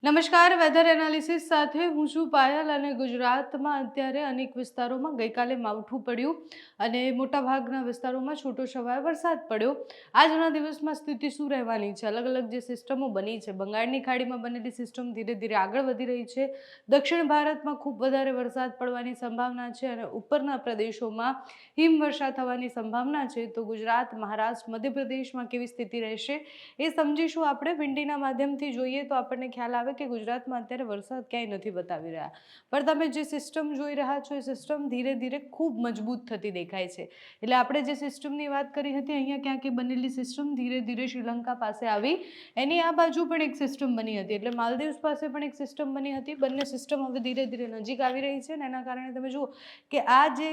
નમસ્કાર, weather analysis સાથે હું છું પાયલ અને ગુજરાતમાં અત્યારે અનેક વિસ્તારોમાં ગઈકાલે માવઠું પડ્યું અને મોટાભાગના વિસ્તારોમાં છૂટોછવાયો વરસાદ પડ્યો. આજના દિવસમાં સ્થિતિ શું રહેવાની છે? અલગ અલગ જે સિસ્ટમો બની છે, બંગાળની ખાડીમાં બનેલી સિસ્ટમ ધીરે ધીરે આગળ વધી રહી છે. દક્ષિણ ભારતમાં ખૂબ વધારે વરસાદ પડવાની સંભાવના છે અને ઉપરના પ્રદેશોમાં હિમવર્ષા થવાની સંભાવના છે. તો ગુજરાત, મહારાષ્ટ્ર, મધ્યપ્રદેશમાં કેવી સ્થિતિ રહેશે એ સમજીશું આપણે. વિંડીના માધ્યમથી જોઈએ તો આપણને ખ્યાલ આવે કે ગુજરાતમાં અત્યારે વરસાદ ક્યાંય નથી બતાવી રહ્યા, પણ તમે જે સિસ્ટમ જોઈ રહ્યા છો એ સિસ્ટમ ધીરે ધીરે ખૂબ મજબૂત થતી દેખાય છે. એટલે આપણે જે સિસ્ટમની વાત કરી હતી, અહીંયા ક્યાંક બનેલી સિસ્ટમ ધીરે ધીરે શ્રીલંકા પાસે આવી, એની આ બાજુ પણ એક સિસ્ટમ બની હતી, એટલે માલદીવ્સ પાસે પણ એક સિસ્ટમ બની હતી. બંને સિસ્ટમ હવે ધીરે ધીરે નજીક આવી રહી છે અને એના કારણે તમે જુઓ કે આ જે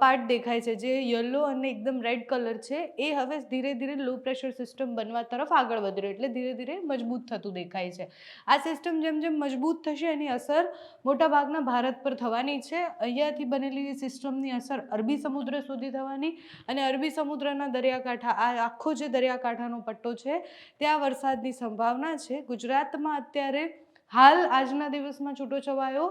પાર્ટ દેખાય છે, જે યલો અને એકદમ રેડ કલર છે, એ હવે ધીરે ધીરે લો પ્રેશર સિસ્ટમ બનવા તરફ આગળ વધી રહ્યો, એટલે ધીરે ધીરે મજબૂત થતું દેખાય છે. આ સિસ્ટમ જેમ જેમ મજબૂત થશે એની અસર મોટાભાગના ભારત પર થવાની છે. અહીંયાથી બનેલી સિસ્ટમની અસર અરબી સમુદ્ર સુધી થવાની અને અરબી સમુદ્રના દરિયાકાંઠા, આ આખો જે દરિયાકાંઠાનો પટ્ટો છે ત્યાં વરસાદની સંભાવના છે. ગુજરાતમાં અત્યારે હાલ આજના દિવસમાં છૂટોછવાયો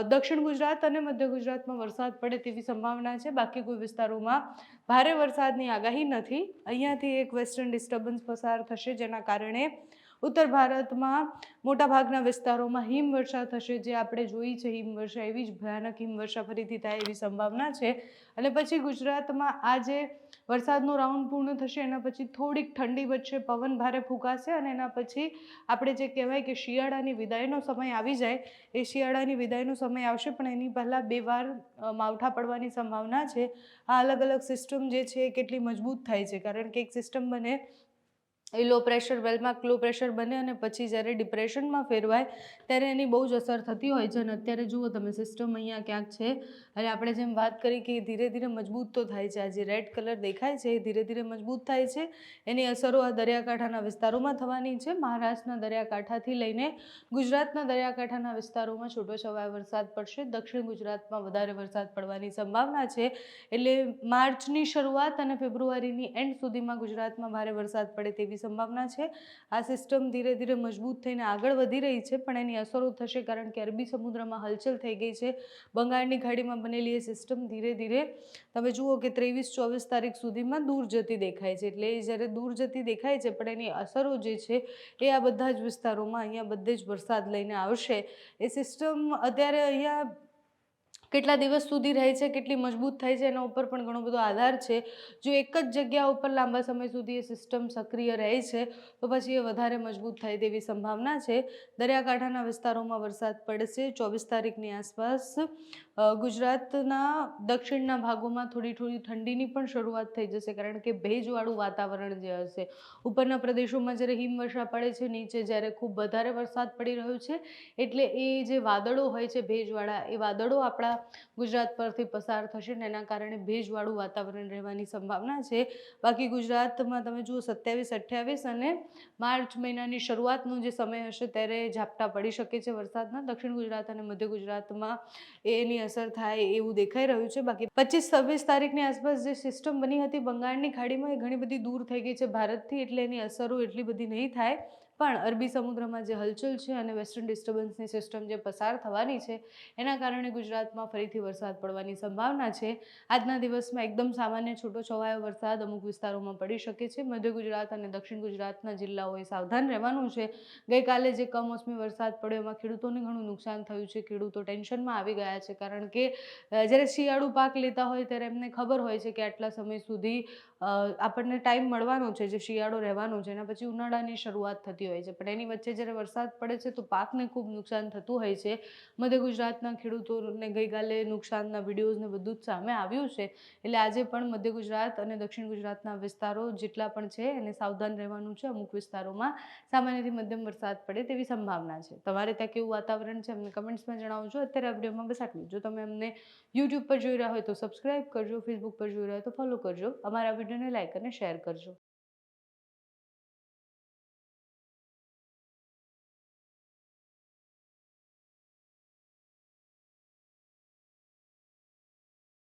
દક્ષિણ ગુજરાત અને મધ્ય ગુજરાતમાં વરસાદ પડે તેવી સંભાવના છે. બાકી કોઈ વિસ્તારોમાં ભારે વરસાદની આગાહી નથી. અહીંયાથી એક વેસ્ટર્ન ડિસ્ટર્બન્સ પસાર થશે, જેના કારણે ઉત્તર ભારતમાં મોટાભાગના વિસ્તારોમાં હિમવર્ષા થશે. જે આપણે જોઈ છે હિમવર્ષા, એવી જ ભયાનક હિમવર્ષા ફરીથી થાય એવી સંભાવના છે. અને પછી ગુજરાતમાં આ જે વરસાદનો રાઉન્ડ પૂર્ણ થશે એના પછી થોડીક ઠંડી વધશે, પવન ભારે ફૂંકાશે અને એના પછી આપણે જે કહેવાય કે શિયાળાની વિદાયનો સમય આવી જાય, એ શિયાળાની વિદાયનો સમય આવશે, પણ એની પહેલાં બે વાર માવઠા પડવાની સંભાવના છે. આ અલગ અલગ સિસ્ટમ જે છે એ કેટલી મજબૂત થાય છે, કારણ કે એક સિસ્ટમ બને એ લો પ્રેશર વેલમાં લો પ્રેશર બને અને પછી જ્યારે ડિપ્રેશનમાં ફેરવાય ત્યારે એની બહુ જ અસર થતી હોય છે. અને અત્યારે જુઓ તમે, સિસ્ટમ અહીંયા ક્યાંક છે અને આપણે જેમ વાત કરી કે ધીરે ધીરે મજબૂત તો થાય છે. આ જે રેડ કલર દેખાય છે એ ધીરે ધીરે મજબૂત થાય છે. એની અસરો આ દરિયાકાંઠાના વિસ્તારોમાં થવાની છે. મહારાષ્ટ્રના દરિયાકાંઠાથી લઈને ગુજરાતના દરિયાકાંઠાના વિસ્તારોમાં છૂટોછવાયો વરસાદ પડશે. દક્ષિણ ગુજરાતમાં વધારે વરસાદ પડવાની સંભાવના છે. એટલે માર્ચની શરૂઆત અને ફેબ્રુઆરીની એન્ડ સુધીમાં ગુજરાતમાં ભારે વરસાદ પડે તેવી સંભાવના છે. આ સિસ્ટમ ધીરે ધીરે મજબૂત થઈને આગળ વધી રહી છે, પણ એની અસરો થશે કારણ કે અરબી સમુદ્રમાં હલચલ થઈ ગઈ છે. બંગાળની ખાડીમાં બનેલી એ સિસ્ટમ ધીરે ધીરે તમે જુઓ કે 23-24 તારીખ સુધીમાં દૂર જતી દેખાય છે. એટલે એ જ્યારે દૂર જતી દેખાય છે, પણ એની અસરો જે છે એ આ બધા જ વિસ્તારોમાં અહીંયા બધે જ વરસાદ લઈને આવશે. એ સિસ્ટમ અત્યારે અહીંયા કેટલા દિવસ સુધી રહે છે, કેટલી મજબૂત થાય છે, એના ઉપર પણ ઘણો બધો આધાર છે. જો એક જ જગ્યા ઉપર લાંબા સમય સુધી એ સિસ્ટમ સક્રિય રહે છે તો પછી એ વધારે મજબૂત થાય તેવી સંભાવના છે. દરિયાકાંઠાના વિસ્તારોમાં વરસાદ પડશે 24 તારીખની આસપાસ. ગુજરાતના દક્ષિણના ભાગોમાં થોડી થોડી ઠંડીની પણ શરૂઆત થઈ જશે, કારણ કે ભેજવાળું વાતાવરણ જે હશે, ઉપરના પ્રદેશોમાં જ્યારે હિમવર્ષા પડે છે, નીચે જ્યારે ખૂબ વધારે વરસાદ પડી રહ્યો છે, એટલે એ જે વાદળો હોય છે ભેજવાળા, એ વાદળો આપણા ગુજરાત પરથી પસાર થશે ને એના કારણે ભેજવાળું વાતાવરણ રહેવાની સંભાવના છે. બાકી ગુજરાતમાં તમે જુઓ 27-28 અને માર્ચ મહિનાની શરૂઆતનો જે સમય હશે ત્યારે ઝાપટા પડી શકે છે વરસાદના. દક્ષિણ ગુજરાત અને મધ્ય ગુજરાતમાં એની અસર થાય એવું દેખાઈ રહ્યું છે. બાકી 25-26 તારીખની આસપાસ જે સિસ્ટમ બની હતી બંગાળની ખાડીમાં, એ ઘણી બધી દૂર થઈ ગઈ છે ભારતથી, એટલે એની અસરો એટલી બધી નહીં થાય. પણ અરબી સમુદ્રમાં જે હલચલ છે અને વેસ્ટર્ન ડિસ્ટર્બન્સની સિસ્ટમ જે પસાર થવાની છે એના કારણે ગુજરાતમાં ફરીથી વરસાદ પડવાની સંભાવના છે. આજના દિવસમાં એકદમ સામાન્ય છૂટોછવાયો વરસાદ અમુક વિસ્તારોમાં પડી શકે છે. મધ્ય ગુજરાત અને દક્ષિણ ગુજરાતના જિલ્લાઓએ સાવધાન રહેવાનું છે. ગઈકાલે જે કમોસમી વરસાદ પડ્યો એમાં ખેડૂતોને ઘણું નુકસાન થયું છે. ખેડૂતો ટેન્શનમાં આવી ગયા છે, કારણ કે જ્યારે શિયાળુ પાક લેતા હોય ત્યારે એમને ખબર હોય છે કે આટલા સમય સુધી આપણને ટાઈમ મળવાનો છે, જે શિયાળો રહેવાનો છે, એના પછી ઉનાળાની શરૂઆત થતી હોય છે, પણ એની વચ્ચે જ્યારે વરસાદ પડે છે તો પાકને ખૂબ નુકસાન થતું હોય છે. મધ્ય ગુજરાતના ખેડૂતોને ગઈકાલે નુકસાનના વિડીયોઝને બધું જ સામે આવ્યું છે. એટલે આજે પણ મધ્ય ગુજરાત અને દક્ષિણ ગુજરાતના વિસ્તારો જેટલા પણ છે એને સાવધાન રહેવાનું છે. અમુક વિસ્તારોમાં સામાન્યથી મધ્યમ વરસાદ પડે તેવી સંભાવના છે. તમારે ત્યાં કેવું વાતાવરણ છે અમને કમેન્ટ્સમાં જણાવજો. અત્યારે આ વિડીયોમાં બસ આટલું. જો તમે અમને યુટ્યુબ પર જોઈ રહ્યા હોય તો સબસ્ક્રાઈબ કરજો, ફેસબુક પર જોઈ રહ્યા હોય તો ફોલો કરજો, અમારા વિડીયોને લાઈક અને શેર કરજો.